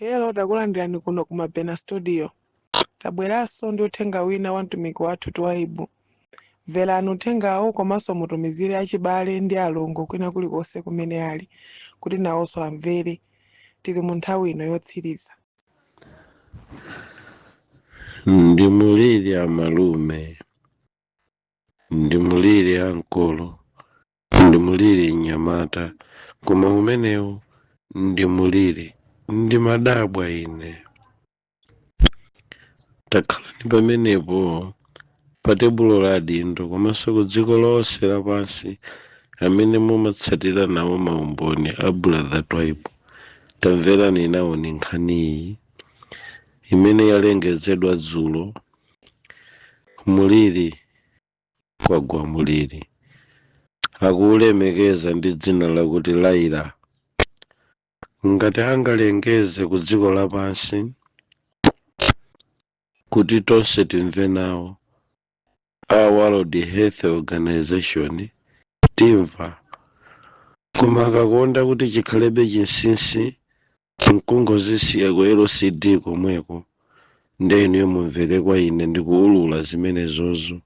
Hello, takulandirani kuno ku Mabena Studio. Tabweranso ndi uthenga wina wa mtumiki wathu Twaibu. Mverani uthengawo komanso mutumizire achibale ndi alongo kwina kulikonse kumene ali kuti nawonso amvere. Tili mu nthawi ino yotsiriza. Ndimulire amalume, ndimulire ankolo, ndimulire nyamata, koma umenewo ndimulire ndimadabwa ine. Takhalani pamenepo pa tebulo la dindo komanso ku dziko lonse lapansi amene mumatsatira nawo maumboni a brother Twaibu. Tamverani nawo ni nkhaniyi imene yalengezedwa dzulo. Muliri kwagwa muliri, akuulemekeza ndi dzina lakuti Laila. Ngati angalengeze ku dziko lapansi kuti tonse timve nawo, a World Health Organization timva, koma akakonda kuti chikhalebe chinsinsi nkungozisiya ku LCD komweko, ndi inuyo mumvere kwa ine ndikuwulula zimenezozo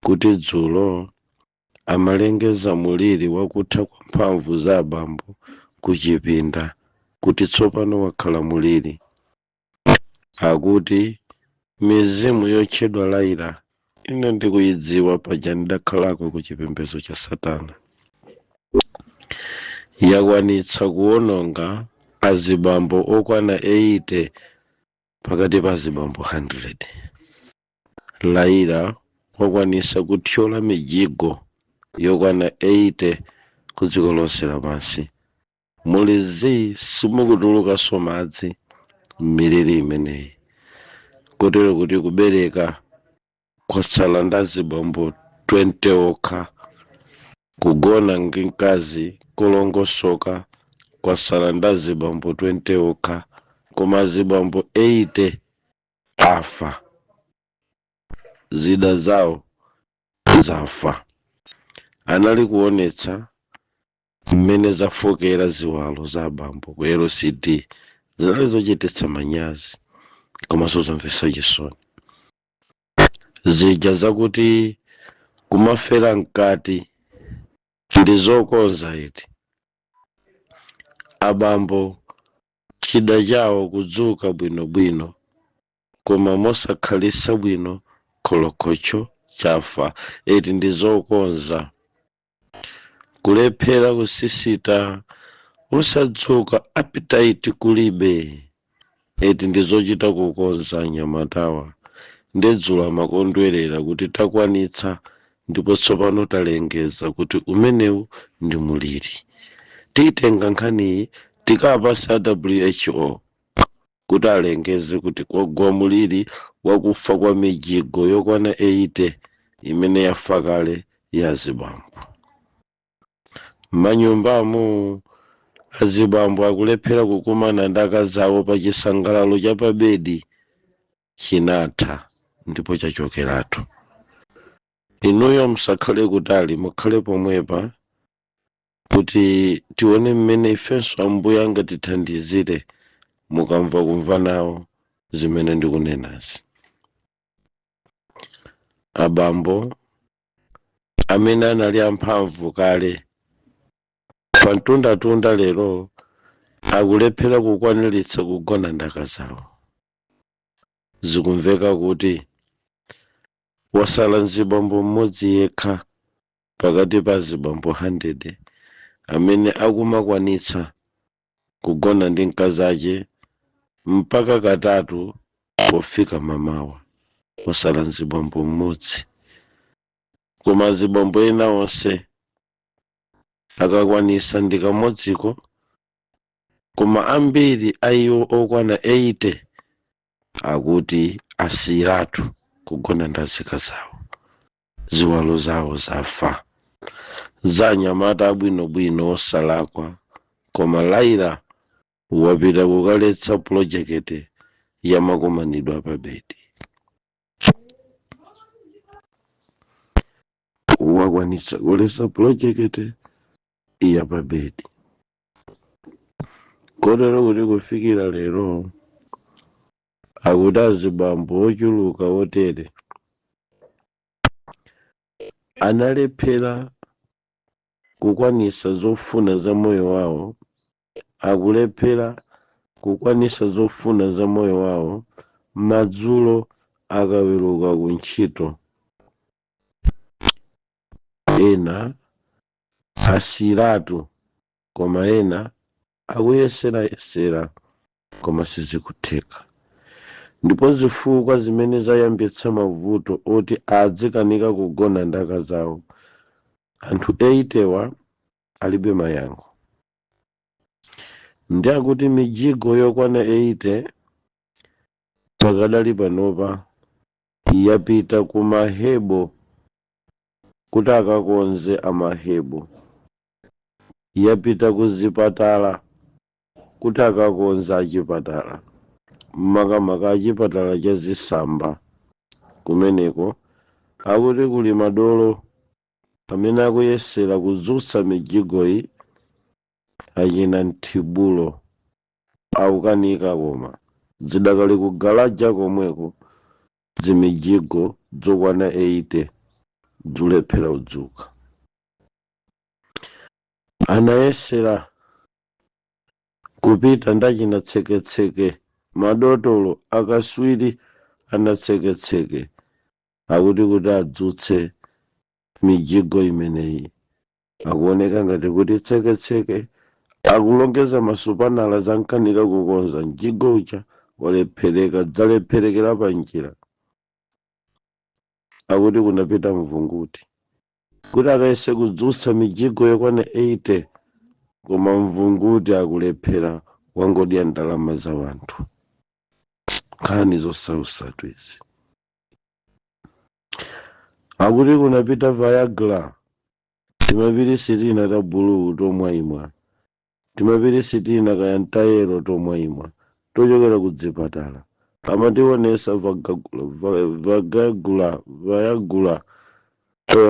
kuti dzulo amalengeza muliri wakutha kwa mphamvu za abambo ku chipinda kuti tsopano wakhala muliri. Akuti mizimu yotchedwa Laila ine ndikuyidziwa paja ndidakhalako ku chipembedzo cha Satana, yakwanitsa kuwononga azibambo okwana 80 pakati pa azibambo 100. Laila wakwanisa kuthyola mijigo yokwana 80 ku dziko lonse lapansi. Mulizi simukutulukanso madzi m'miliri imeneyi, kotero kuti kubereka kwatsala ndi azibambo 20 okha, kugona ndi mkazi kolongosoka kwatsala ndi azibambo 20 okha, koma azibambo 80 afa, zida zawo zafa. Anali kuonetsa mmene zafokera ziwalo za abambo ku LCD, zinali zochititsa manyazi komanso zomvetsa chisoni. Zija zakuti kumafera mkati ndi zokonza iti. Abambo chida chawo kudzuka bwinobwino, koma mosakhalisa bwino kholokocho chafa, eti ndi zokonza. Kulephera kusisita, usadzuka appetite kulibe, eti ndi zochita kukonza nyamatawa. Ndedzulo amakondwerera kuti takwanitsa ndipo tsopano talengeza kuti umenewu ndi muliri. Titenga nkhaniyi tikapasa WHO kuti alengeze kuti kwagwa muliri wakufa kwa mijigo yokwana 80 imene yafa kale ya azibambo. M'manyumbamo azibambo akulephera kukumana ndi akazi awo pa chisangalalo cha pabedi chinatha ndipo chachokeratu. Inuyo musakhale kutali, mukhale pomwepa kuti tione mmene ifenso ambuye angatithandizire mukamva kumva nawo zimene ndikunenazi. Abambo amene anali amphamvu kale pa mtundatunda lero akulephera kukwaniritsa kugona ndi akazi awo. Zikumveka kuti wasala mzibambo mmodzi yekha pakati pa azibambo 100 amene akumakwanitsa kugona ndi mkazi ake mpaka katatu pofika mamawa, wasala mzibambo mmodzi. Koma azibambo ena onse akakwanisa ndi kamodziko, koma ambiri ayiwo okwana 80 akuti asiratu kugona ndi azikazi zawo, ziwalo zawo zafa. Za nyamata abwinobwino osalakwa, koma Laila wapita kukaletsa project ya makomanidwe apabedi. Wakwanitsa kuletsa project ya pabedi. kotero kuti kufikira lero akuti azibambo ochuluka otere analephera kukwanisa zofuna za moyo wawo, akulephera kukwanisa zofuna za moyo wawo madzulo akaweruka ku ntchito. Ena asiratu koma ena akuyeserayesera koma sizikutheka. Ndipo zifukwa zimene zayambitsa mavuto oti adzikanika kugona ndaka zawo, anthu 80 alibe mayankho. Ndi akuti mijigo yokwana 80 pakadali panopa yapita ku mahebo kuti akakonze amahebo, yapita ku zipatala kuti akakonze achipatala, makamaka achipatala cha zisamba. Kumeneko akuti kuli madolo amene akuyesera kudzutsa mijigoyi, achina Nthibulo akukanika koma zidakali kugalaja komweko zimijigo zokwana 80 zulephera udzuka. Anayesera kupita ndachina tseketseke, madotolo akaswiri anatseketseke akuti kuti adzutse mijigo imeneyi. Akuoneka ngati kuti tseketseke akulongeza masupanala zankanika kukonza mjigo ucha walephereka, dzalepherekera panjira. Akuti kunapita mvunguti kuti akayese kudzutsa mijigo yokwana 80 koma mvunguti akulephera, wangodya ndalama za wanthu. Nkhani zosausatu izi. Akuti kunapita Viagra, timapiri sitina ta bulu tomwaimwa, timapiri sitina kaya ntayero tomwaimwa tochokera kudzipatala. Amationesa Viagra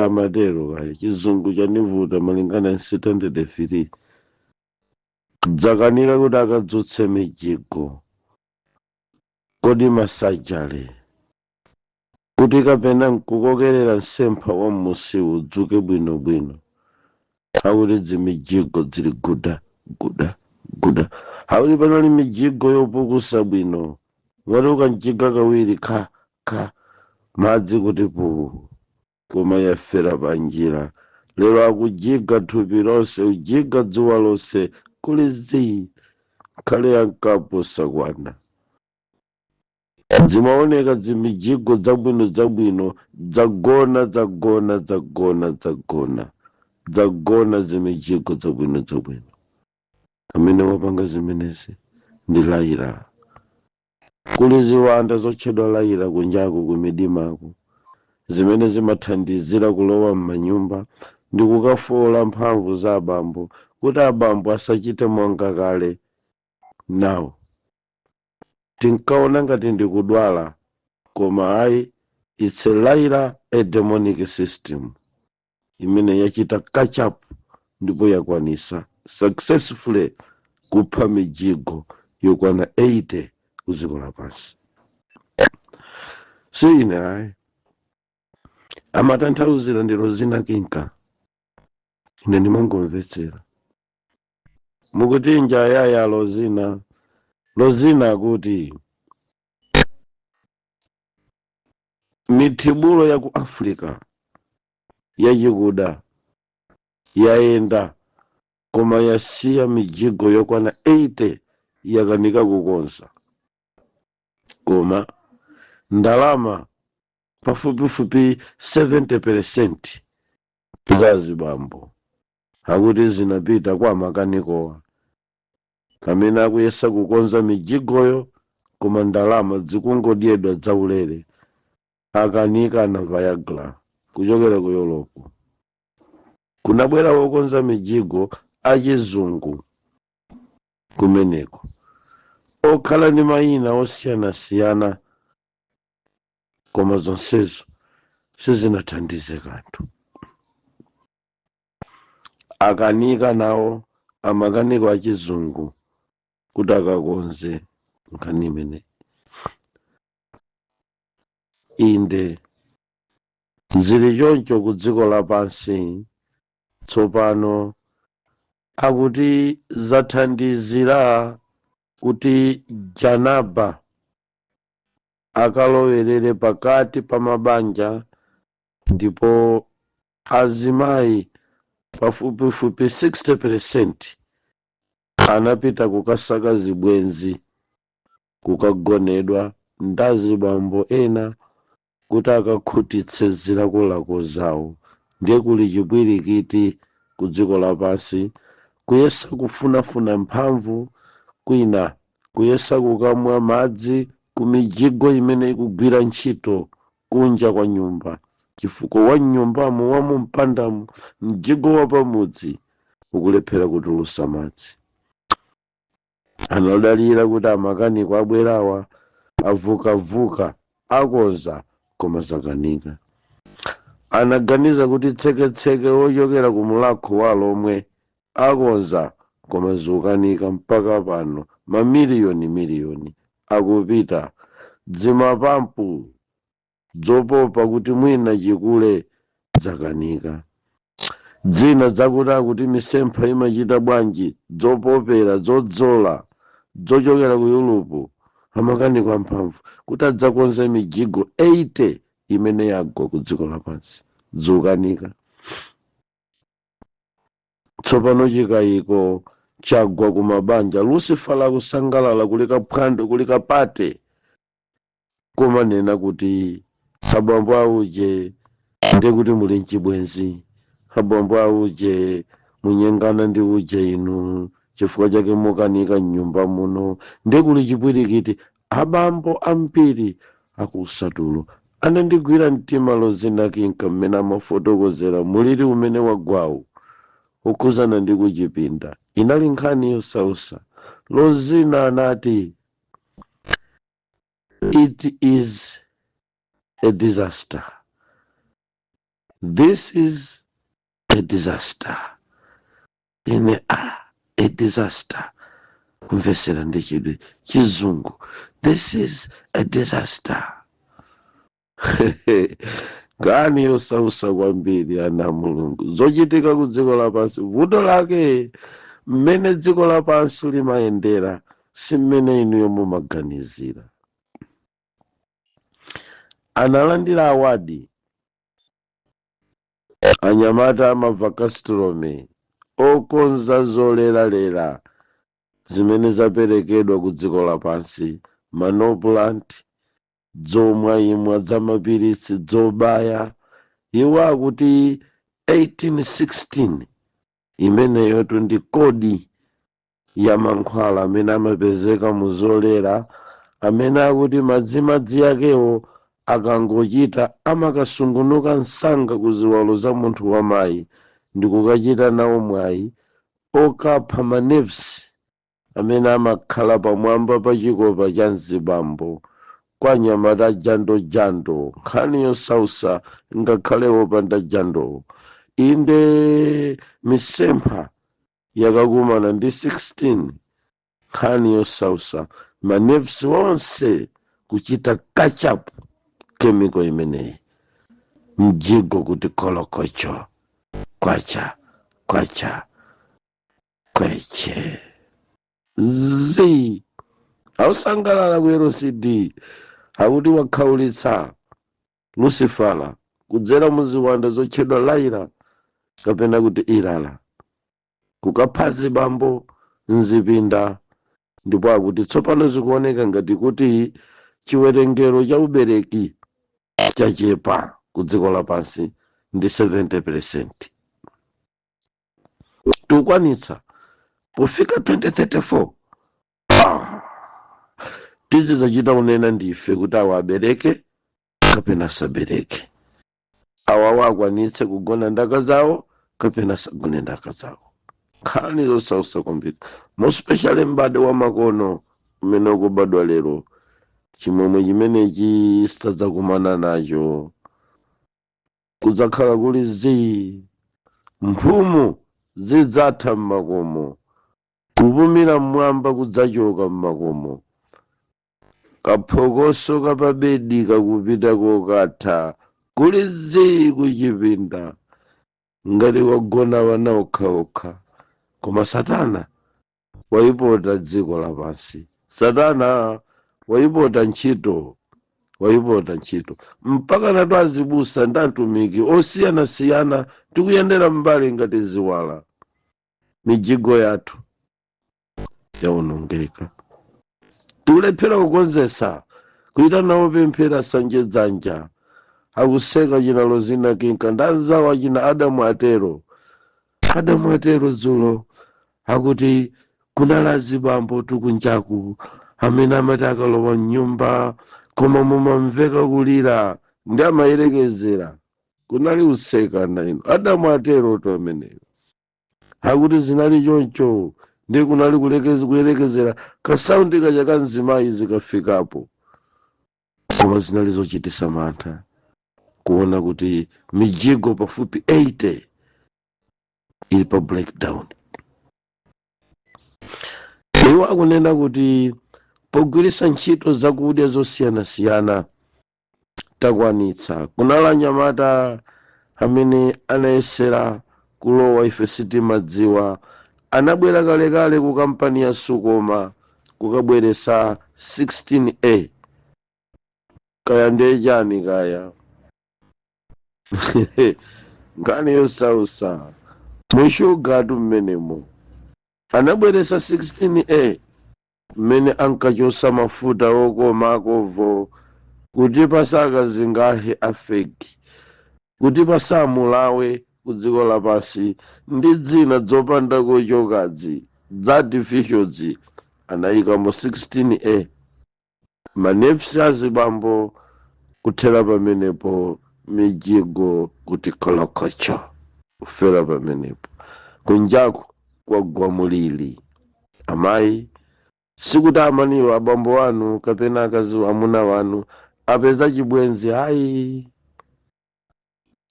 amatero kaya chizungu chanivuta malingana 603 dzakanika kuti akadzutse mijigo. Kodi masajale kuti kapena nkukokerera nsempha wa mmusi udzuke bwinobwino. Akuti dzimijigo dzili guda. Akuti panali mijigo yopukusa bwino, mwati ukanjiga kawiri ka madzi kuti pu, koma yafera panjira. Lero akujiga thupi lonse, ujiga dzuwa lonse kuli zii khale yankapo sakwana. Zimaoneka dzimijigo dzabwino dzagona zimijigo zabwino. Amene wapanga zimenezi ndi Laila. Kuli ziwanda zotchedwa Laila kunjaku kumidimako zimene zimathandizira kulowa m'manyumba ndi kukafola mphamvu za abambo kuti abambo asachite monga kale. Nawo tinkaona ngati ndikudwala koma ayi, it's a Laila, a demonic system imene yachita catch up ndipo yakwanisa successfully kupha mijigo yokwana 80 kudziko lapansi. Sine ayi amatanthauzira ndi Rozina Kinka, ine ndimangomvetsera. Mukuti njayaya Rozina akuti mithibulo ya ku Africa yachikuda yayenda koma yasiya mijigo yokwana 80 yakanika kukonza. Koma ndalama pafupifupi 70% za zibambo akuti zinapita kwa makanikowa amene akuyesa kukonza mijigoyo, koma ndalama zikungodyedwa dzaulere. Akanika na Viagra kuchokera ku Europe. Kunabwera wokonza mijigo achizungu kumeneko, okhala ndi mayina osiyanasiyana, koma zonsezo sizinathandize kanthu. Akanika nawo amakaniko achizungu kuti akakonze nkhani imene. Inde zili choncho ku dziko lapansi tsopano, akuti zathandizira kuti Janaba akalowerere pakati pa mabanja, ndipo azimayi pafupifupi 60% anapita kukasaka zibwenzi, kukagonedwa ndazibambo ena kuti akakhutitse zilakolako zawo. Ndiye kuli chipwirikiti ku dziko lapansi, kuyesa kufunafuna mphamvu kwina, kuyesa kukamwa madzi ku mijigo imene ikugwira ntchito kunja kwa nyumba, chifukwa wa nyumbamo wamumpandamo mjigo wa pamudzi ukulephera kutulusa madzi. Anadalira kuti amakaniko abwerawa avukavuka akonza, koma zakanika. Anaganiza kuti tseketseke wochokera ku mulakho wa lomwe akonza, koma zikukanika. Mpaka pano mamiliyoni akupita dzimapampu dzopopa kuti mwina chikule zakanika. Dzina zakuti akuti misempha imachita bwanji, dzopopera zodzola zochokera ku Europe, amakaniko amphamvu kuti adzakonze mijigo 80 imene yagwa ku dziko lapansi, zikukanika. Tsopano chikayiko chagwa ku mabanja, Lucifer lakusangalala kulika phwando kulika pate, koma nena kuti abambo auje ndi kuti muli mchibwenzi, abambo auje munyengana ndi uje inu, chifukwa chake mukanika mnyumba muno. Ndi kuli chipwirikiti abambo ambiri akusatulo anandigwira mtima lozinakinka mmene amafotokozera muliri umene wagwawu ukuzana ndi kuchipinda. Inali nkhani yosausa. Lozina anati it is a disaster, this is a disaster, ine a disaster. Kumvesera ndi chidwi chizungu, this is a disaster. Gani yosausa kwambiri ana Mulungu zochitika ku dziko lapansi. Vuto lake mmene dziko lapansi limayendera si mmene inuyo mumaganizira. Analandira awadi anyamata amavakastrome okonza zoleralera zimene zaperekedwa ku dziko lapansi, manoplant, zomwayimwa zamapiritsi zobaya. Iwo akuti 1816 imeneyo ndi kodi ya mankhwala amene amapezeka mu zolera, amene akuti madzimadzi yakewo akangochita amakasungunuka msanga ku ziwalo za munthu wamayi ndi kukachita nawo mwayi okapha manerves amene amakhala pamwamba pa chikopa cha mzibambo kwa nyamata jando. Nkhani yosausa ngakhale wopanda jando. Inde misempha yakakumana ndi 16, nkhani yosausa. Manerves wonse kuchita catch up chemical imeneyi, mjigo kuti kolokocho kwacha kweche zi. Ausangalala ku LCD akuti wakhaulitsa Lucifer kudzera muziwanda zotchedwa Laila kapena kuti Ilala, kukaphazi bambo mzipinda. Ndipo akuti tsopano zikuoneka ngati kuti chiwerengero cha ubereki chachepa ku dziko lapansi ndi 70%. Tukwanitsa pofika 2034 tizidzachita unena ndife kuti awa abereke kapena sabereke, awa wakwanitse kugona ndaka zawo kapena sagone ndaka zawo. Nkhani zosausa kwambiri, mo special mbade wa makono umene ukubadwa lero. Chimwemwe chimenechi sisadzakumana nacho, kudzakhala kuli zi mphumu zidzatha m'makomo. kupumira mmwamba kudzachoka mmakomo, kaphokoso kapabedi kakupita kokatha, kuli zii kuchipinda ngati wagona wana okhaokha. Koma Satana wayipota dziko lapansi, Satana wayipota ntchito, wayipota ntchito mpaka natu azibusa ndi atumiki osiyanasiyana tikuyendera mbali ngati ziwala. Mijigo yathu yaonongeka, tikulephera kukonzesa kuita nawo pemphera sanje dzanja, akuseka chinalo zina kinka ndanzawo achina Adamu atero. Adamu atero dzulo akuti kunali azibambo tukunjaku amene amati akalowa mnyumba koma mumamveka kulira ndi amayerekezera, kunali useka na ino. Adamu atero to ameneyo akuti zinali choncho ndi kunali kuyerekezera kasaundi kaja kanzimayi zikafikapo, koma zinali zochitisa mantha kuona kuti mijigo pafupi 80 ili pa breakdown. Iwo akunena kuti pogwiritsa ntchito zakudya zosiyanasiyana takwanitsa. Kunali anyamata amene anayesera kulowa, ife sitimadziwa, anabwera kalekale ku kampani ya Sukoma kukabweresa 16A kaya ndiye chani kaya ngani yosausa mushugatu mmenemo anabweresa 16A mmene ankachosa mafuta okoma akovo kuti pasakazingahe afeki, kuti pasamulawe kudziko lapasi ndi dzina dzopanda kuchokadzi za artificials anayikamo 16A. Manefsi azibambo kuthera pamenepo, mijigo kuti kolokocho kufera pamenepo, kunjaku kwagwa mulili. Amayi sikuti amaniwo abambo wanu kapena akazi amuna wanu apeza chibwenzi hayi,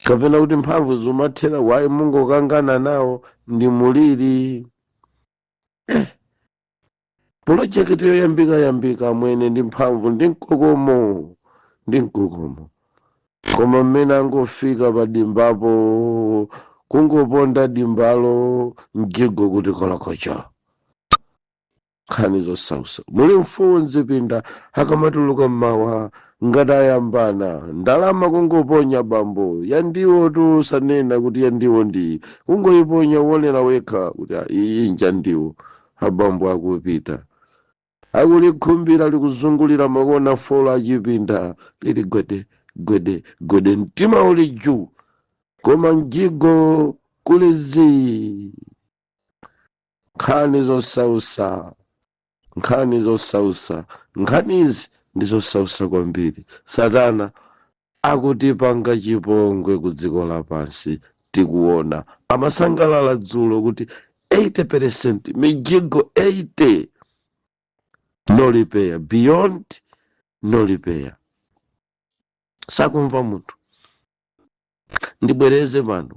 kapena kuti mphamvu zumathera wayi mungokangana nawo ndi mulili. Project yoyambika mwene ndi mphamvu ndi mkokomo, ndi mkokomo, koma mmene angofika pa dimbapo kungoponda dimbalo mjigo kuti kolokocho. Nkhani zosausa. Muli mfunzi pinda akamatuluka mmawa ngati ayambana ndalama kungoponya bambo yandiwo tu sanena kuti yandiwo ndi kungoyiponya uonera wekha kuti iyi nja ndiwo. Abambo akupita akulikhumbira likuzungulira makona fola achipinda lili gwede mtima uli juu, koma mjigo kuli zii. Nkhani zosausa, nkhani zosausa, nkhanizi ndi zosausa kwambiri. Satana akutipanga chipongwe ku dziko lapansi, tikuona amasangalala dzulo kuti 80% mijigo 80 no repair, beyond no repair. Sakumva munthu. Ndibwereze pano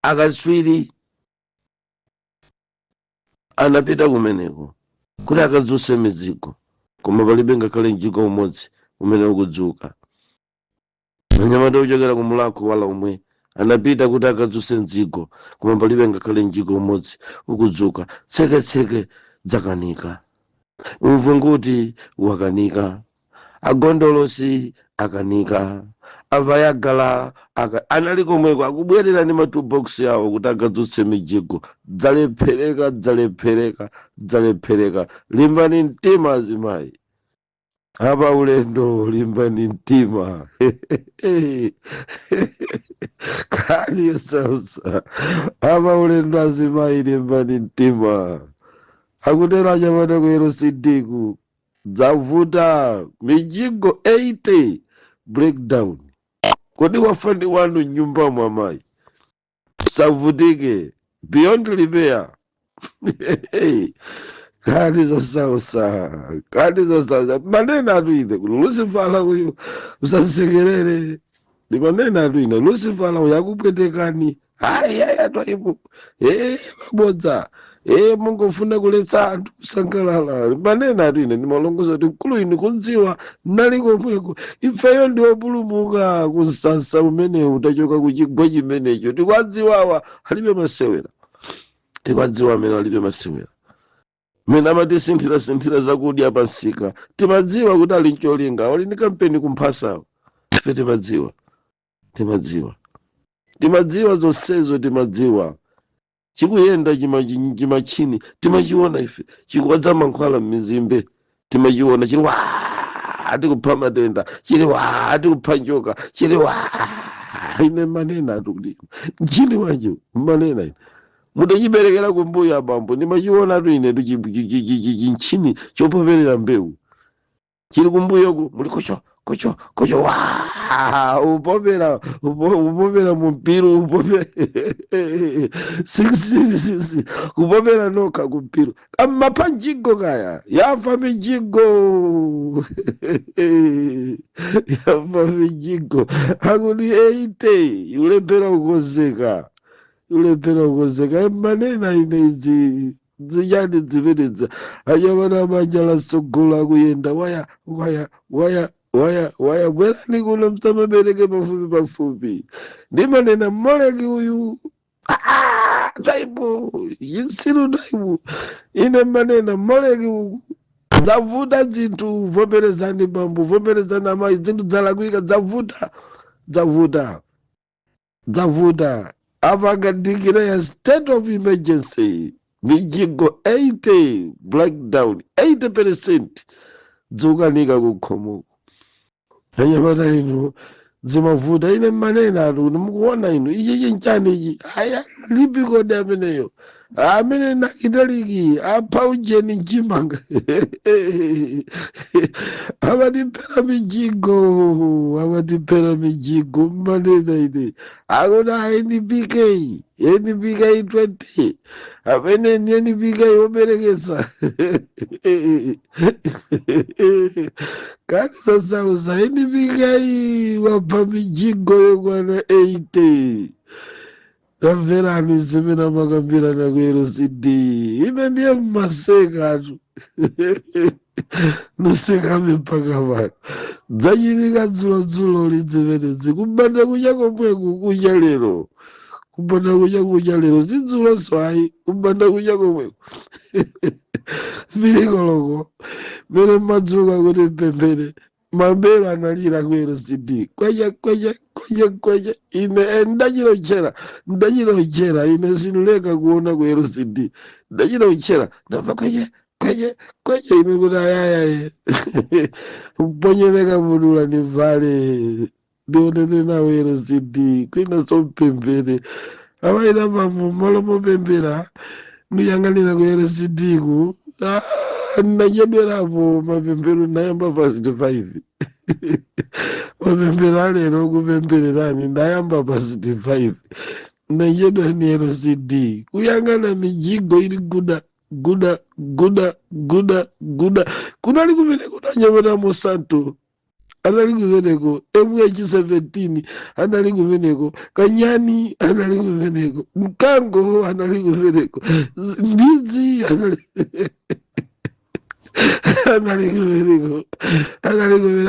akatswiri anapita kumeneko kuti akadzuse mizigo, koma palibe ngakhale mjigo umodzi umene ukudzuka. Anyamata ochokera ku Mulako wala umwe anapita kuti akadzuse mzigo, koma palibe ngakhale mjigo umodzi ukudzuka. Tseke dzakanika, mvunguti wakanika, agondolosi akanika, avayagala anali komweko akubwerera ndi matoolbox yawo kuti akadzutse mijigo. Dzalephereka. Limbani mtima azimayi, apa ulendo limbani mtima. Kali yosausa, apa ulendo azimayi limbani mtima. Akutera anyamata kuyero sidiku dzavuta mijigo 80 breakdown. Kodi wafandi wanu nyumba mwamayi savutike beyond repair. Kali zosausa manena atuine Lucifer kuyo usasekerere ndi manena atuine Lucifer yakupwetekani hayi atwaipo mabodza mungofuna kuletsa anthu kusangalala. Manena atu ine ndimalongoza kuti mkulu inu kunziwa nali komweko, ifeyo ndiwopulumuka kusasa umenewu tachoka kuchigwa chimenecho, tikwadziwawa alibe masewera, tikwadziwa amene alibe masewera, mene amatisinthira zakudya pansika, timadziwa kuti ali ncholinga, ali ndi kampeni kumphasawo, ife timadziwa zonsezo, timadziwa chikuyenda chimachini timachiona ife, chikwadza mankhwala m'mizimbe timachiona, chili tikupha matenda, chili tikupha njoka, chili ine manena atukuti nchini wacho manena ine mudachiberekera kumbuyo abambo, ndimachiona atu ine chinchini chopoperera mbewu chili kumbuyoku muli kocho upopera mumpiru, upopera sisi kupopera nokha kumpiru amapha njigo kaya yafa mijigo yafa mijigo akuti 80 ulephera kukonzeka manena ine izi zichani zimenedza anyamata manja lasogola kuyenda waya bwerani kuno msamabereke pafupi ndimanena mmoleki uyu taibu yinsiru taibu ine manena mmoleki uku zavuta zinthu, vomerezani bambo, vomerezani amayi, zinthu zalakwika, zavuta avangadikira ya state of emergency mijigo 80 blackdown 80% dzukanika kukhomo anyamata inu zimavuta ine manena atu mukuona inu ichi chinchani ichi aya lipi kodi ameneyo amene nakitaliki apha ujeni njimanga amatipera mijigo manena ine akona NPK 20 amene NPK operekesa kati sasauza NPK wapha mijigo yokwana 80 tamverani zimene amakambirana ku LCD ine ndiye mmaseka atu nusekame mpaka pano dzachitika dzulo lidzimenezi kumbanda kucha komweko kucha lero zidzulo swayi kumbanda kucha komweko vilikoloko mene madzuka kuti mpempere mambero analira ku LCD kweche ine ndachilochera ine sinuleka kuona ku LCD ndachilochera ndamva kweche ine kuti ayayaye mponyereka mudula nivale ndionene nawo LCD kwina sompempere awaina pambo malo mopempera nuyang'anira ku LCD ku ndachedwerapo mapempero ndayamba verse 5 mapempero alero kupempererani ndayamba verse 5 ndachedwa ni LCD kuyang'ana mijigo ili guda kunali kumene kutanyamata Monsanto anali kumeneko, MH17 anali kumeneko, Kanyani anali kumeneko, Mkango anali kumeneko, Mbidzi anali kumeneko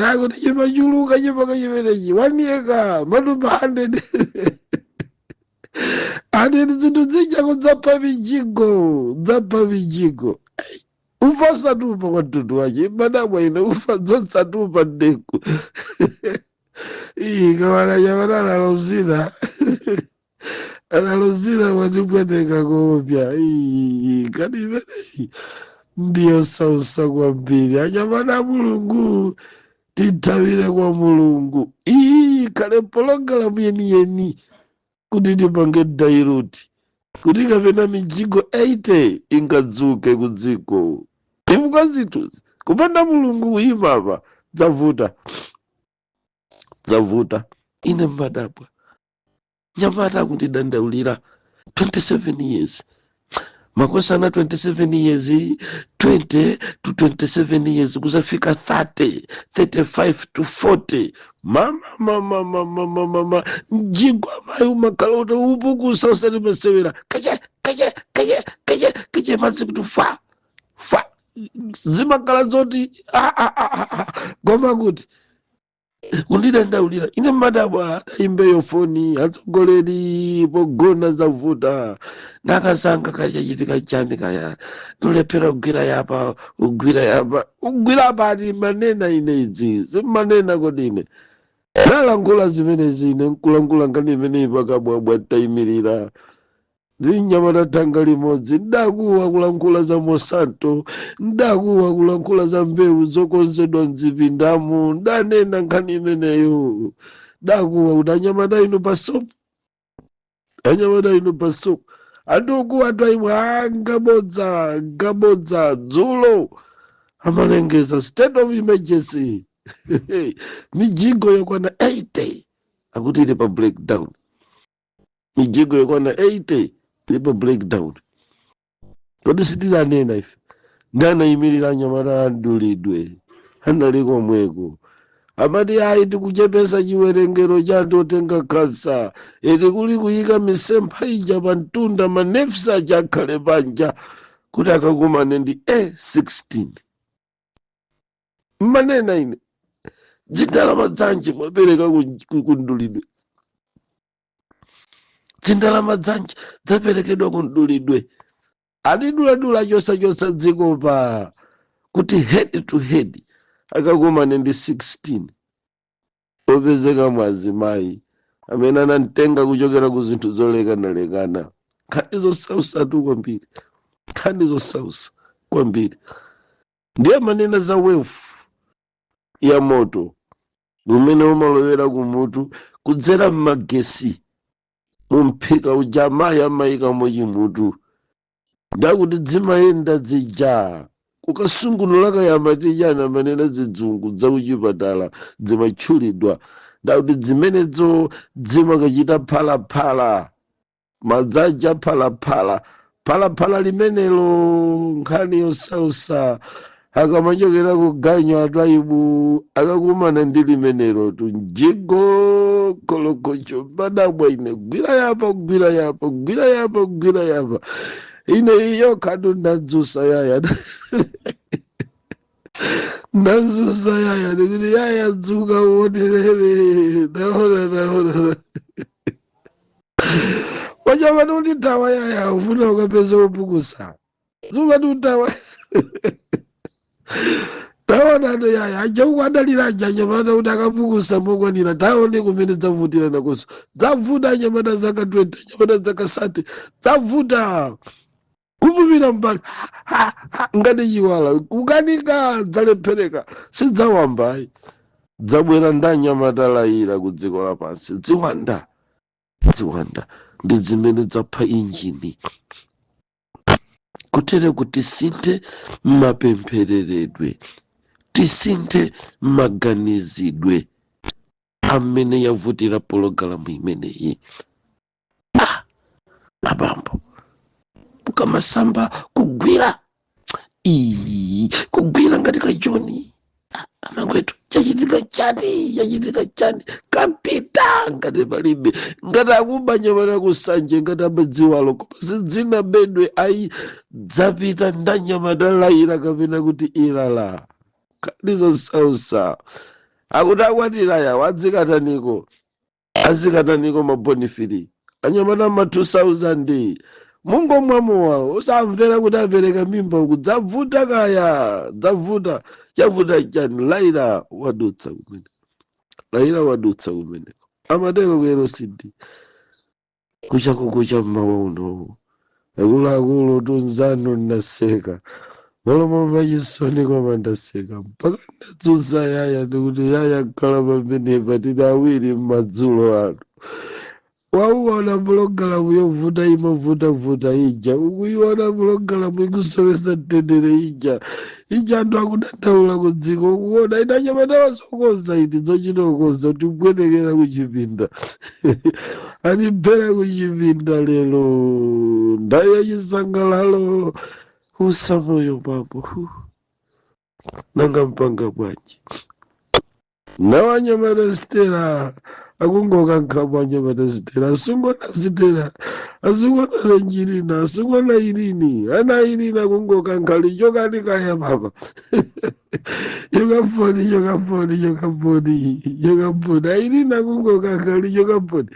akuti chimachuluka chipaka chimenechi wanieka matumba 100 aneni zinthu zichako dzapha mijigo ufa satupa kwa mtundu wache madabwa ine ufa dzosatupa ndeku iyi kawana chamana analozira watipweteka kopya iyi kadi imeneyi ndiyo sausa kwambiri anyamana Mulungu tithawire kwa Mulungu iyi kale pologalamu yeniyeni kuti tipange dairuti kuti kapena mijigo 80 ingadzuke kudziko chifukwa zinthu kupanda Mulungu kuyimapa dzavuta ine mbadabwa nyamata kuti dandaulira 27 years makosana 27 years 20 to 27 years kuzafika 30 35 to 40 mama mjigwa mayi umakhalota upukusa usati masewera kache pansi kuti fa zimakhala zoti goma kuti ulira ndaulira ine madabwa adayimbeyo foni atsogoleri pogona zavuta nakasanga kachachitika chani kaya nulephera ugwira apa ati manena ine idzi simmanena kodi ine nalangula zimene zine nkulangula ngani imene pakabwabwa tayimirira linyamata thanga limodzi ndakuwa kulankhula za Monsanto ndakuwa kulankhula za mbewu zokonzedwa mzipindamu ndanena nkhani imeneyo ndakuwa kuti anyamata ino pasopo atukuwa twaimwe ngabodza dzulo amalengeza state of emergency mijigo yokwana 80 akuti ili pa breakdown mijigo yokwana 80 ilipo breakdown kodi sitilanena ife ndanayimirira anyamata andulidwe analiko mweko amati ayi tikuchepesa chiwerengero cha anthu otenga kansa iti kuli kuyika misempha ija pa mtunda manefsa akhale panja kuti akakumane ndi A16 mmanena ine zindalama zanji mwapereka kundulidwe zindalama zanji zaperekedwa kundulidwe aliduladula chosachosa dziko pa kuti head to head akakumane ndi 16 opezeka mwazimayi amene anamtenga kuchokera ku zinthu zolekanalekana nkhani zosausatu kwambiri nkhani zosausa kwambiri ndiye manena za wealth ya moto umene umalowera kumutu kudzera mmagesi mumphika uja amayi amayikamo chimutu ndakuti dzimayenda zija kukasungunula kayamba tichana manena zidzungu zakuchipatala zimatchulidwa ndakuti zimenezo zimakachita phalaphala madzaja phalaphala limenelo nkhani yosausa akamachokera kuganyo atwaibu akakumana ndi limenelo tunjigo kolokocho madabwa ine gwira yapa ine iyo kadu nadzusa yaya nikuti yaya dzuka uonerere naona wachapati kuti tawa yaya ufuna ukapeza upukusa zupati utawa taonano yaya achaukuadalira anyamata kuti akapukusa mokwanira taone kumene dzavutira nakoso dzavuta anyamata zaka 20 anyamata zaka 30 dzavuta kupumira mbali ngati chiwala kukanika dzalephereka sidzawambayi dzabwera ndanyamata layira ku dziko lapansi ziwanda ndi zimene dzapha injini kutere kuti sinthe mapemphereredwe tisinthe maganizidwe amene yavutira pologalamu imeneyi abambo ukamasamba kugwira ngati kajoni amangwetu chachitika chani kapita ngati palibe ngati akubanyamana kusanje ngati abadziwalo koma sidzina bedwe ayi dzapita ndanyamata layira kapena kuti ilala kadizo sausa akuti akwatira yawo azikataniko mabonifiri anyamata ma 2000 mungomwamo wawo usamvera kuti apereka mimba uku dzavuta chavuta chani layira wadutsa kumene amatero kuyero sidi kucha mmawa uno akuluakulu tunzano ndaseka molomomva chisoni koma ndaseka mpaka ndadzutsa yaya ndikuti yaya khala pamenepa tili awiri m'madzulo ano wauona pulogalamu yovuta imavuta ija ukuiona pulogalamu ikusowesa mtendere ija anthu akudandaula ku dziko ukuona ine anyamata wasokoza iti zochitokoza kuti kubwetekera kuchipinda anibhera kuchipinda lero ndaya chisangalalo usamoyo papo nanga mpanga bwanji nawanyamata Stella akungoka nkhamu anyamata Stella asungona Stella asungona lenjirina asungona Irini ana Irini akungoka nkhali chokani kaya papa yokaponi Irini akungoka nkhali chokaponi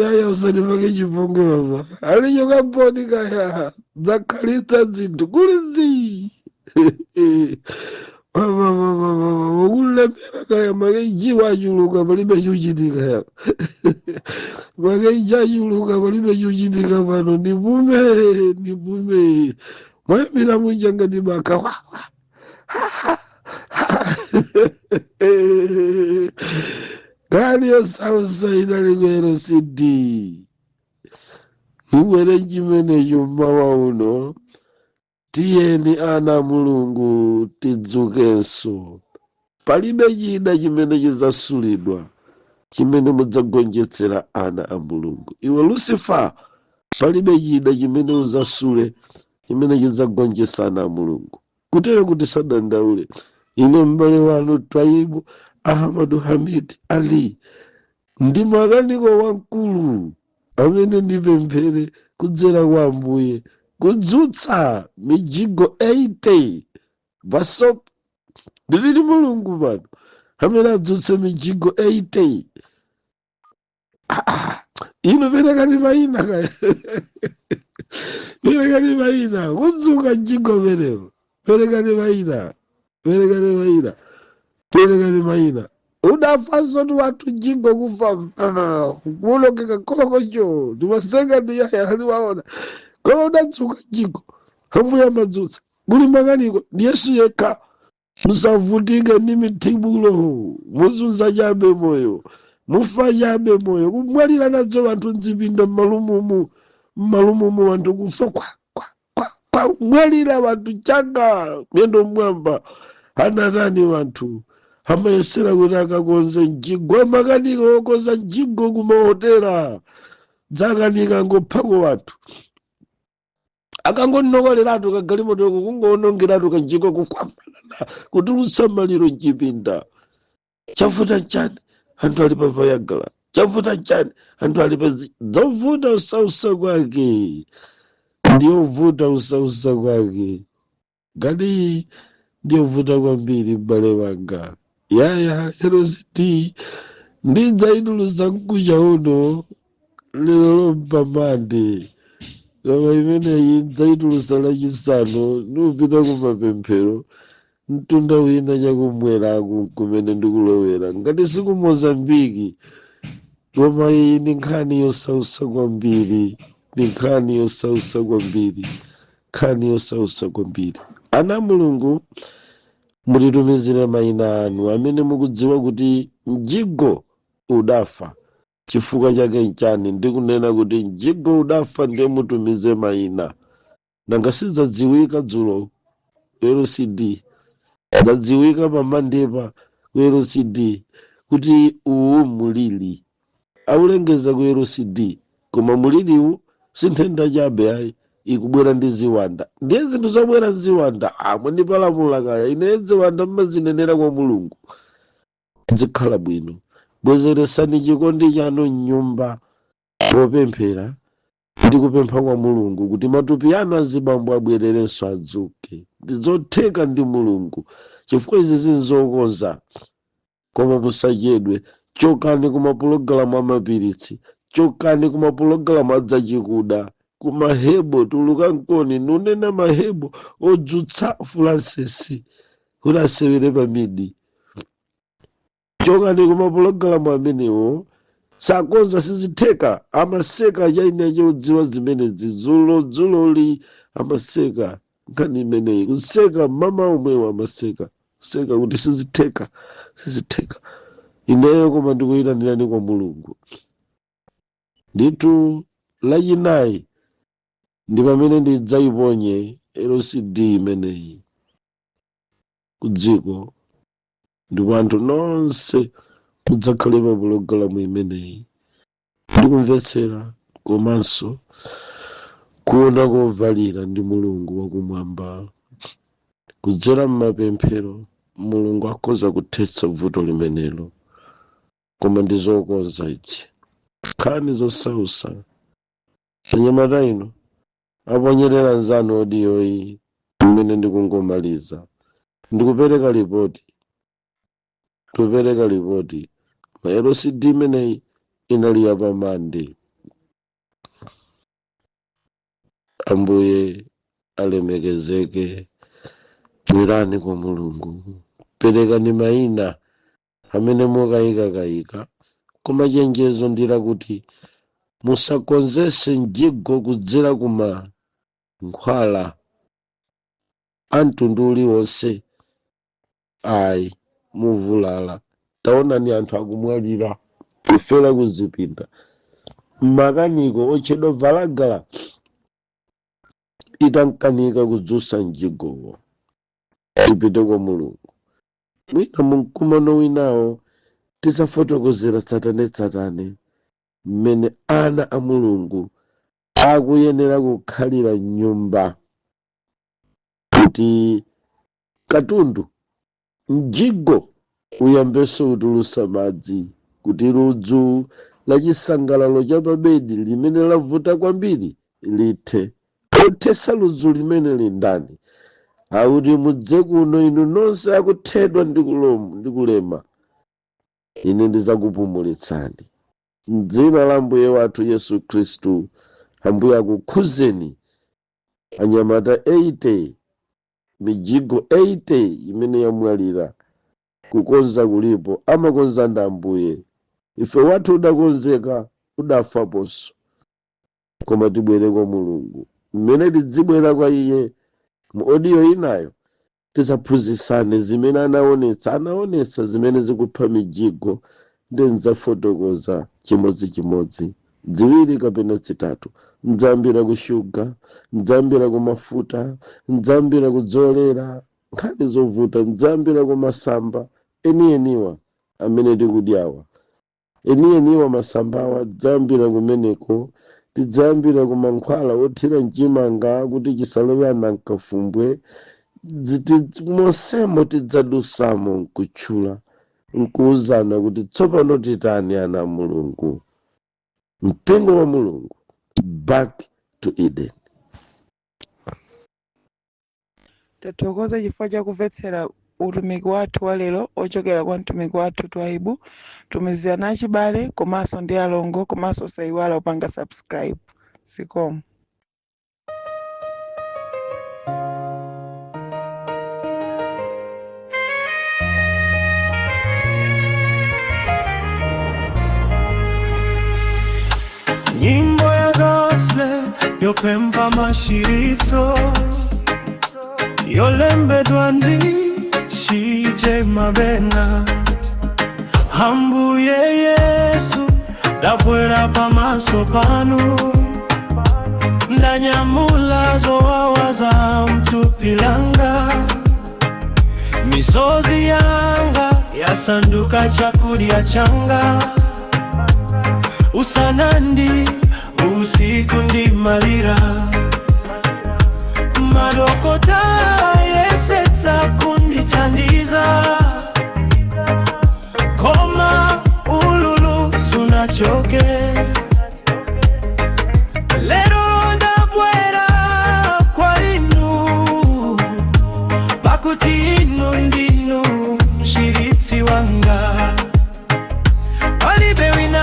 yaya usanifake chipongwe baba ali chokaponi kaya dzakhalisa dzinthu kulizi wakulemera kaya makejiwa achuluka palibe chuchitika ya makeji achuluka palibe chuchitika pano nipume mwayambira mwijanga ndi maka gani yosausa inaligwero sidi iwere chimenecho mmawa uno tiyeni ana mulungu tidzukenso palibe chida chimene chizasulidwa chimene mudzagonjetsera ana a mulungu iwe Lucifer palibe chida chimene uzasule chimene chidzagonjetsa ana a mulungu kutero kuti sadandaule ine m'bale wanu Twaibu Ahmadu Hamid Ali ndi makaniko wamkulu amene ndipemphere kudzera kwa Ambuye kudzutsa mijigo 80 vasop ndilili mulungu pano amene adzutse mijigo 80 ino perekani mayina kaya perekani mayina kudzuka mjigo menewo perekani mayina udafanso tu watu jingo kufa kulokeka kolokocho ndimasenga ndiyaya aliwaona kono udatsuka jingo hambuya madzutsa kuli makaniko ndi Yesu yekha musavutike ndi mithibulo muzunza chabe moyo mufa chabe moyo kumwalira nadzo wanthu mzipinda mmalumumu wanthu kufa kwa mwalira wanthu changa myendo mwamba anatani wanthu amayesera kuti akakonze mjigo amakaniko okonza mjigo kumahotera dzakanika ngophako wanthu akangonokoleratu kagalimoto kungoonongeratu kanjigo kukwafana kutulutsa maliro mchipinda chavuta chani anthu ali pa Viagra chavuta chani anthu ali pa zovuta usausa kwake ndiyovuta usausa kwake gadi ndiyovuta kwambiri m'bale wanga yaya erositi ndidzaitulusa mkucha uno lero lompamande kama imeneyi ndzaitulusa lachisanu niupita kumapemphero mtunda wina chakumwera kumene ndikulowera ngati siku Mozambiki koma iyi ndi nkhani yosausa kwambiri ana mulungu mutitumizire mayina anu amene mukudziwa kuti mjigo udafa chifukwa chake nchani ndikunena kuti mjigo udafa ndiye mutumize mayina nanga sidzadziwika dzulo LCD zadziwika pamandepa ku LCD kuti uwu mulili aulengeza ku LCD koma muliliwu sinthenda chabe ayi ikubwera ndi ziwanda ndiye zinthu zobwera nziwanda mwandipalamula kaya ine ziwanda mmazinenera kwa mulungu zikhala bwino bwezeresani chikondi chanu mnyumba popemphera ndi kupempha kwa mulungu kuti matupi anu azibambo abwererenso adzuke ndizotheka ndi mulungu chifukwa izi zinzokonza koma musachedwe chokani kumapulogalamu amapiritsi chokani kumapulogalamu adzachikuda kumahebo tuluka nkoni nunena mahebo odzutsa Francis kuti asewere pamidi chokani kumapulogalamu amenewo sakonza sizitheka amaseka chaine chodziwa zimenezi dzuloli amaseka nkhani imeneyi kuseka mama omwewo amaseka kuseka kuti sizitheka ineyo koma ndikuyitanirani kwa mulungu ndithu lachinayi ndi pamene ndidzayiponye LCD imeneyi ku dziko ndipo anthu nonse mudzakhale pa pulogalamu imeneyi ndikumvetsera komanso kuona kovalira ndi Mulungu wakumwamba. Kudzera m'mapemphero Mulungu akhoza kuthetsa vuto limenelo, koma ndi zokonza izi nkhani zosausa. Anyamata ino aponyerera nzanu odiyo iyi imene ndikungomaliza ndikupereka ripoti maero CD imeneyi inali yapamande. Ambuye alemekezeke. Bwerani kwa Mulungu, perekani mayina amene mukayikakayika, koma chenjezo ndila kuti musakonzese njigo kudzera kuma nkhwala amtundu uliwonse. Ayi muvulala. Taonani anthu akumwalira kufera kuzipinda. Makaniko otchedwa valagala itankanika kudzusa njigowo. Tipite kwa Mulungu. Mwina mkumano winawo tisafotokozera satane mmene ana a Mulungu akuyenera kukhalira nyumba kuti katundu njigo uyambenso kutulusa madzi, kuti ludzu la chisangalalo cha pabedi limene lavuta kwambiri lithe. Kothesa ludzu limene lindani auti mudze kuno inu nonse akuthedwa ndi kulema, ine ndizakupumulitsani m'dzina la Ambuye wathu Yesu Khristu. Ambuye akukhuzeni. Anyamata 80 mijigo 80 imene yamwalira kukonza kulipo amakonza ndi Ambuye. Ife wathu udakonzeka udafaponso, koma tibwere kwa Mulungu. Mmene tidzibwera kwa Iye mu audio inayo tisaphunzitsane zimene anaonetsa zimene zikupha mijigo ndi nzafotokoza chimodzimodzi, ziwiri kapena zitatu. Ndzambira kushuga, ndzambira kumafuta, ndzambira kudzolera nkhani zovuta, ndzambira kumasamba enieniwa amene tikudyawa, enieniwa masambawa. Dzambira kumeneko tidzambira kumankhwala othira mchimanga kuti chisalowe anankafumbwe. Monsemo tidzadusamo nkutchula nkuuzana kuti tsopano titani ana a Mulungu. Mpingo wa Mulungu, back to Eden. Tathokoza chifukwa cha kumvetsera utumiki wathu wa lero ochokera kwa mtumiki wathu Twaibu. Tumizirana achibale komanso ndi alongo, komanso sayiwala upanga subscribe. Zikomo. Nyimbo ya gospel yopemba mashirizo yolembedwa ndi CJ Mabena. Ambuye Yesu ndabwera pamaso panu, ndanyamula zowawa za mthupi langa. Misozi yanga yasanduka chakudya changa. Usana ndi usiku ndimalira, madokota yesetsa kundithandiza, koma ululu sunachoke. Lero ndabwera kwa inu, pakuti inu ndinu mchiritsi wanga. Palibe wina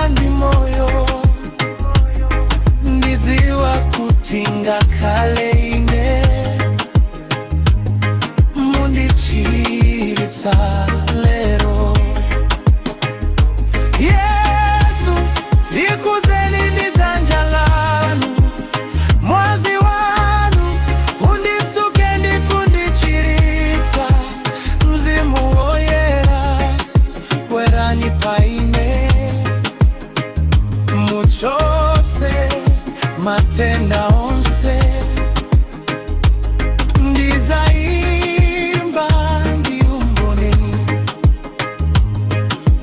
ndi moyo ndiziwa kutinga kale ine mundichiritsa lero. Yesu ndikuzeni ndidzanja lanu, mwazi wanu unditsuke ndikundichiritsa. Mzimu woyera bwerani paine, muchotse matenda onse. Ndizaimba ndiumboni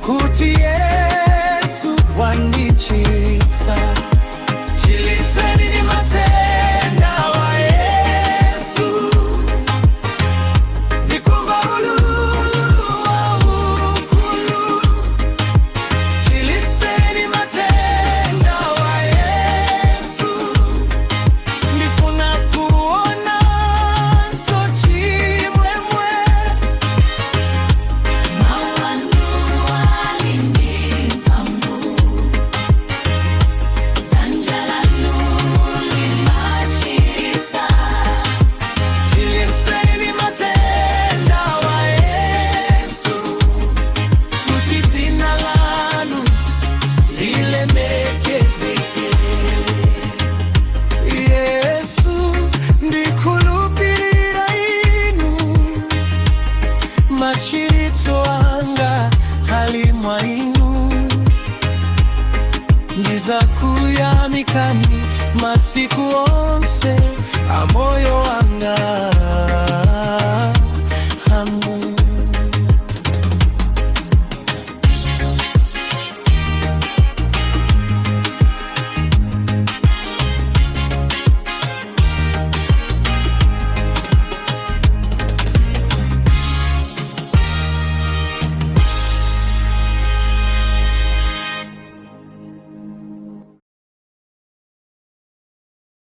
kuti Yesu wandichiritsa. Chilitseni ndi matenda wa Yesu, ndikumva ululu waukulu. Chilitseni matenda wa Yesu, ndifuna kuona so chimwemwe. Chilitseni matenda wa Yesu, kuti dzina lanu lilemekezeke. Yesu ndikhulupirira inu, machiritso anga ali mwa inu. Ndizakuyamikani masiku onse a moyo wanga.